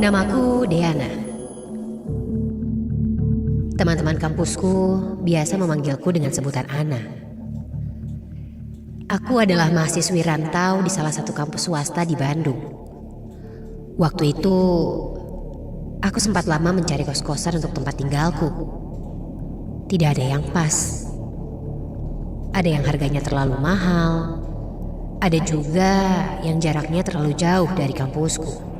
Namaku Deana. Teman-teman kampusku biasa memanggilku dengan sebutan Ana. Aku adalah mahasiswi rantau di salah satu kampus swasta di Bandung. Waktu itu, aku sempat lama mencari kos-kosan untuk tempat tinggalku. Tidak ada yang pas. Ada yang harganya terlalu mahal, ada juga yang jaraknya terlalu jauh dari kampusku.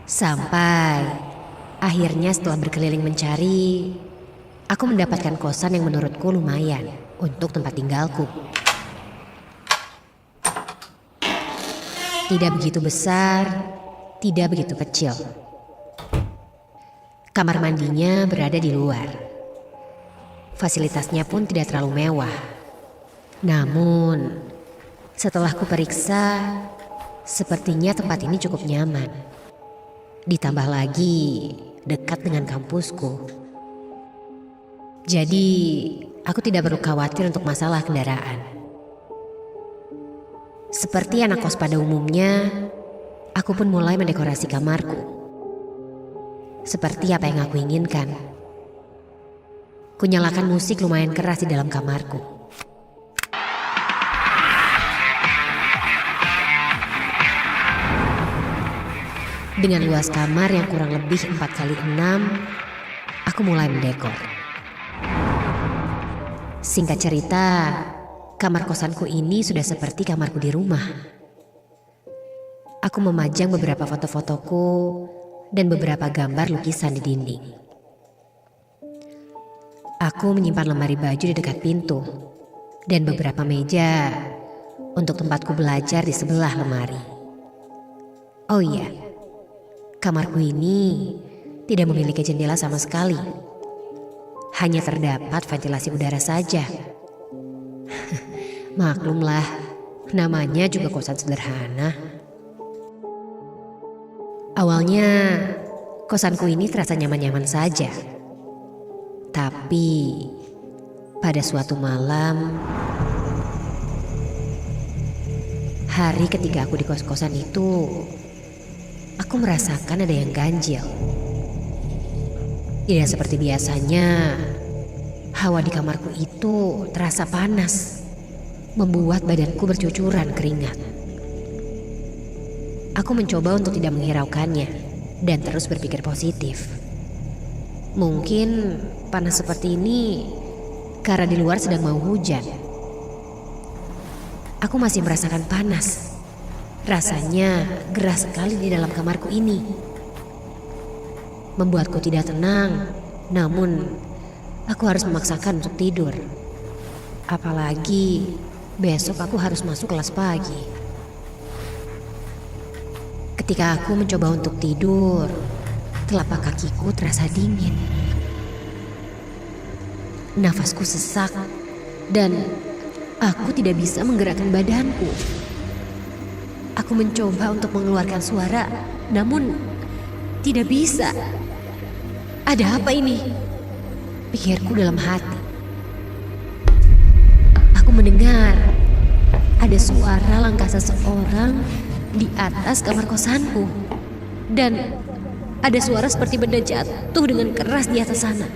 Sampai akhirnya setelah berkeliling mencari, aku mendapatkan kosan yang menurutku lumayan untuk tempat tinggalku. Tidak begitu besar, tidak begitu kecil. Kamar mandinya berada di luar. Fasilitasnya pun tidak terlalu mewah. Namun, setelah kuperiksa, sepertinya tempat ini cukup nyaman. Ditambah lagi dekat dengan kampusku. Jadi, aku tidak perlu khawatir untuk masalah kendaraan. Seperti anak kos pada umumnya, aku pun mulai mendekorasi kamarku. Seperti apa yang aku inginkan. Kunyalakan musik lumayan keras di dalam kamarku. Dengan luas kamar yang kurang lebih 4x6, aku mulai mendekor. Singkat cerita, kamar kosanku ini sudah seperti kamarku di rumah. Aku memajang beberapa foto-fotoku dan beberapa gambar lukisan di dinding. Aku menyimpan lemari baju di dekat pintu dan beberapa meja untuk tempatku belajar di sebelah lemari. Oh iya, kamarku ini tidak memiliki jendela sama sekali. Hanya terdapat ventilasi udara saja. Maklumlah, namanya juga kosan sederhana. Awalnya, kosanku ini terasa nyaman-nyaman saja. Tapi, pada suatu malam, hari ketika aku di kos-kosan itu, aku merasakan ada yang ganjil. Tidak seperti biasanya, hawa di kamarku itu terasa panas, membuat badanku bercucuran keringat. Aku mencoba untuk tidak menghiraukannya dan terus berpikir positif. Mungkin panas seperti ini karena di luar sedang mau hujan. Aku masih merasakan panas. Rasanya gerah sekali di dalam kamarku ini. Membuatku tidak tenang, namun aku harus memaksakan untuk tidur. Apalagi besok aku harus masuk kelas pagi. Ketika aku mencoba untuk tidur, telapak kakiku terasa dingin. Nafasku sesak dan aku tidak bisa menggerakkan badanku. Aku mencoba untuk mengeluarkan suara, namun tidak bisa. Ada apa ini? Pikirku dalam hati. Aku mendengar ada suara langkah seseorang di atas kamar kosanku. Dan ada suara seperti benda jatuh dengan keras di atas sana.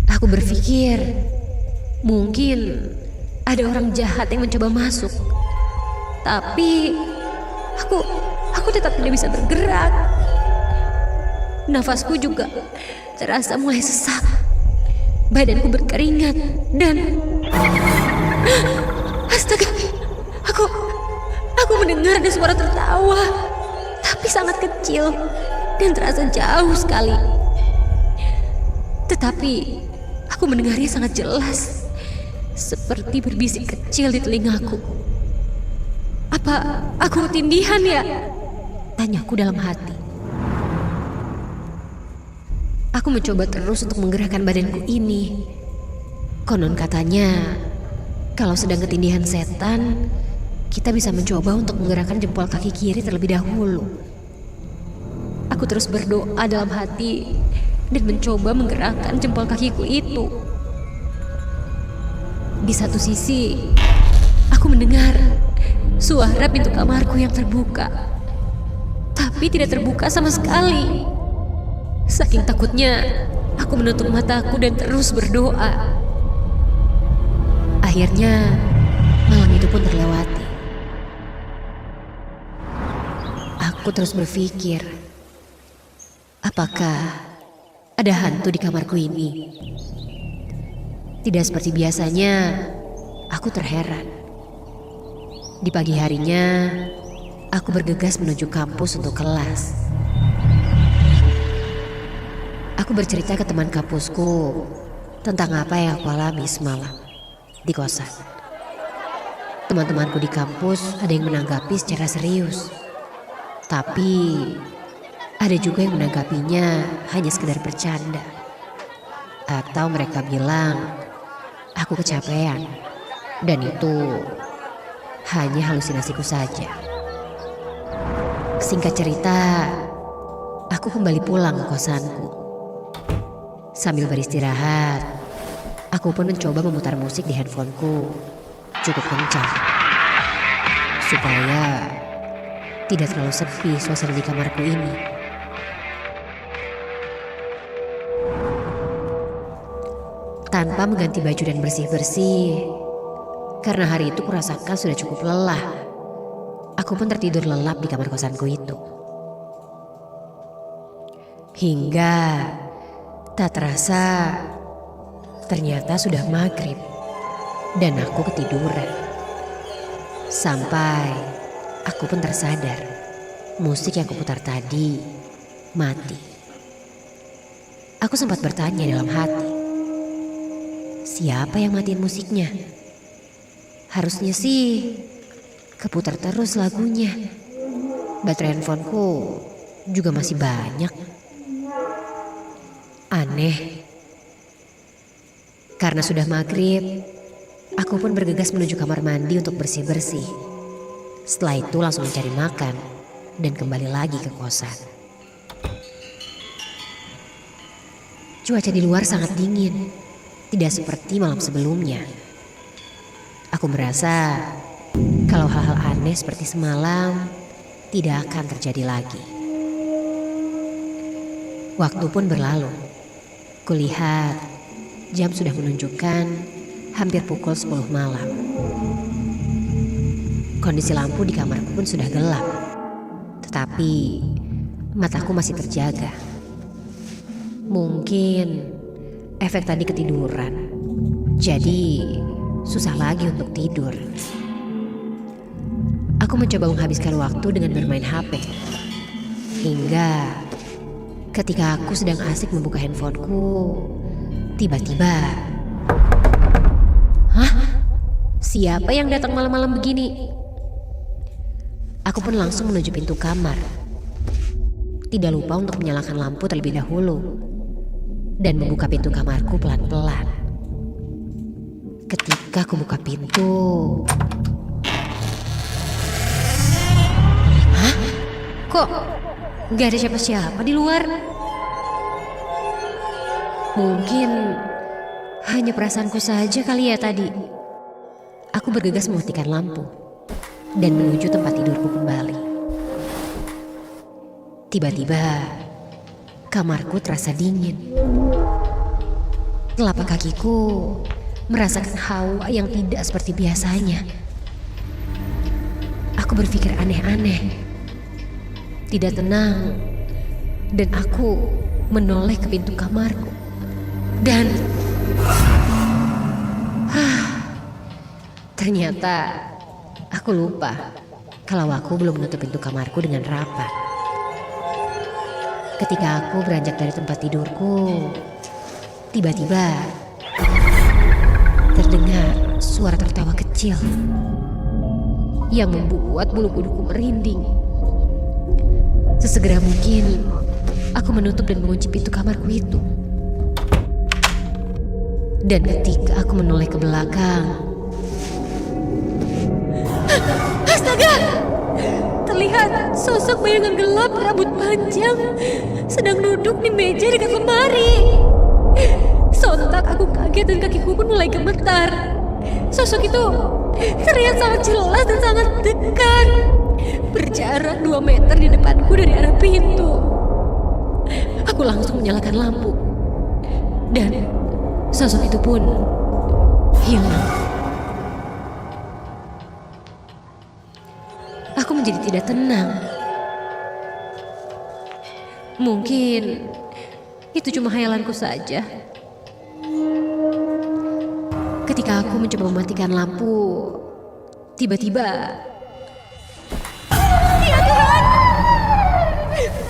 Aku berpikir, mungkin ada orang jahat yang mencoba masuk. Tapi aku tetap tidak bisa bergerak. Nafasku juga terasa mulai sesak. Badanku berkeringat dan astaga, aku mendengar ada suara tertawa, tapi sangat kecil dan terasa jauh sekali. Tetapi aku mendengarnya sangat jelas, seperti berbisik kecil di telingaku. Apa aku ketindihan ya? Tanyaku dalam hati. Aku mencoba terus untuk menggerakkan badanku ini. Konon katanya, kalau sedang ketindihan setan, kita bisa mencoba untuk menggerakkan jempol kaki kiri terlebih dahulu. Aku terus berdoa dalam hati dan mencoba menggerakkan jempol kakiku itu. Di satu sisi, aku mendengar suara pintu kamarku yang terbuka, tapi tidak terbuka sama sekali. Saking takutnya, aku menutup mataku dan terus berdoa. Akhirnya, malam itu pun terlewati. Aku terus berpikir, apakah ada hantu di kamarku ini? Tidak seperti biasanya, aku terheran. Di pagi harinya, aku bergegas menuju kampus untuk kelas. Aku bercerita ke teman kampusku tentang apa yang aku alami semalam di kosan. Teman-temanku di kampus ada yang menanggapi secara serius, tapi ada juga yang menanggapinya hanya sekedar bercanda. Atau mereka bilang aku kecapean dan itu hanya halusinasiku saja. Singkat cerita, aku kembali pulang ke kosanku. Sambil beristirahat, aku pun mencoba memutar musik di handphoneku cukup kencang supaya tidak terlalu sepi suasana di kamarku ini. Tanpa mengganti baju dan bersih-bersih, karena hari itu kurasakan sudah cukup lelah, aku pun tertidur lelap di kamar kosanku itu. Hingga tak terasa, ternyata sudah maghrib dan aku ketiduran. Sampai aku pun tersadar, musik yang kuputar tadi mati. Aku sempat bertanya dalam hati, siapa yang matiin musiknya? Harusnya sih keputar terus lagunya. Baterai handphoneku juga masih banyak. Aneh. Karena sudah maghrib, aku pun bergegas menuju kamar mandi untuk bersih-bersih. Setelah itu langsung mencari makan dan kembali lagi ke kosan. Cuaca di luar sangat dingin, tidak seperti malam sebelumnya. Aku merasa kalau hal-hal aneh seperti semalam tidak akan terjadi lagi. Waktu pun berlalu. Kulihat jam sudah menunjukkan hampir pukul 10 malam. Kondisi lampu di kamarku pun sudah gelap. Tetapi mataku masih terjaga. Mungkin efek tadi ketiduran. Jadi susah lagi untuk tidur. Aku mencoba menghabiskan waktu dengan bermain HP. Hingga ketika aku sedang asik membuka handphoneku, tiba-tiba, hah? Siapa yang datang malam-malam begini? Aku pun langsung menuju pintu kamar. Tidak lupa untuk menyalakan lampu terlebih dahulu dan membuka pintu kamarku pelan-pelan. Ketika aku buka pintu, hah? Kok gak ada siapa-siapa di luar? Mungkin hanya perasaanku saja kali ya tadi. Aku bergegas mematikan lampu dan menuju tempat tidurku kembali. Tiba-tiba kamarku terasa dingin. Telapak kakiku merasakan hawa yang tidak seperti biasanya. Aku berpikir aneh-aneh, tidak tenang, dan aku menoleh ke pintu kamarku. Dan ternyata aku lupa kalau aku belum menutup pintu kamarku dengan rapat. Ketika aku beranjak dari tempat tidurku, tiba-tiba terdengar suara tertawa kecil yang membuat bulu kuduku merinding. Sesegera mungkin aku menutup dan mengunci pintu kamarku itu. Dan ketika aku menoleh ke belakang, astaga! Terlihat sosok bayangan gelap rambut panjang sedang duduk di meja dekat lemari. Sontak aku kaget dan kakiku pun mulai gemetar. Sosok itu terlihat sangat jelas dan sangat dekat. Berjarak 2 meter di depanku dari arah pintu. Aku langsung menyalakan lampu. Dan sosok itu pun hilang. Aku menjadi tidak tenang. Mungkin itu cuma hayalanku saja. Ketika aku mencoba mematikan lampu, tiba-tiba... Ya Tuhan!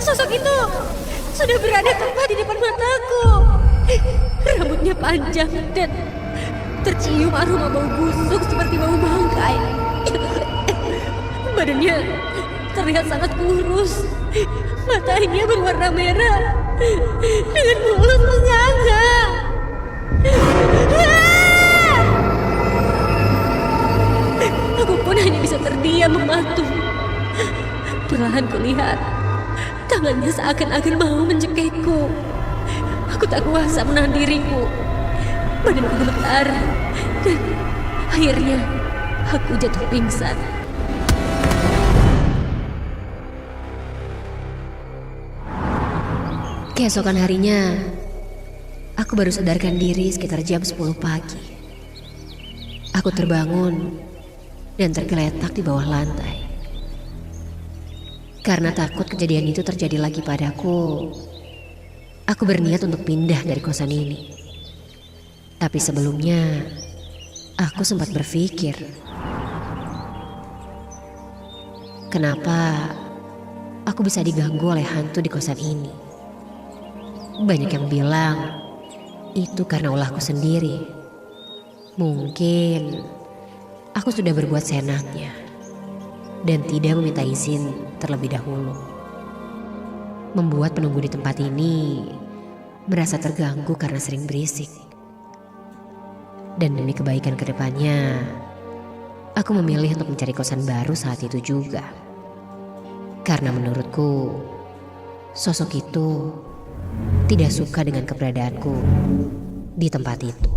Sosok itu sudah berada tepat di depan mataku. Rambutnya panjang dan tercium aroma bau busuk seperti bau bangkai. Badannya terlihat sangat kurus. Matanya berwarna merah dengan mulut menganga. Aku pun hanya bisa terdiam mematung. Perlahan kulihat tangannya seakan-akan mau mencekikku. Aku tak kuasa menahan diriku. Badanku gemetar dan akhirnya aku jatuh pingsan. Keesokan harinya, aku baru sadarkan diri sekitar jam 10 pagi. Aku terbangun dan tergeletak di bawah lantai. Karena takut kejadian itu terjadi lagi padaku, aku berniat untuk pindah dari kosan ini. Tapi sebelumnya, aku sempat berpikir, kenapa aku bisa diganggu oleh hantu di kosan ini? Banyak yang bilang itu karena ulahku sendiri. Mungkin aku sudah berbuat seenaknya dan tidak meminta izin terlebih dahulu. Membuat penunggu di tempat ini merasa terganggu karena sering berisik. Dan demi kebaikan kedepannya, aku memilih untuk mencari kosan baru saat itu juga. Karena menurutku, sosok itu tidak suka dengan keberadaanku di tempat itu.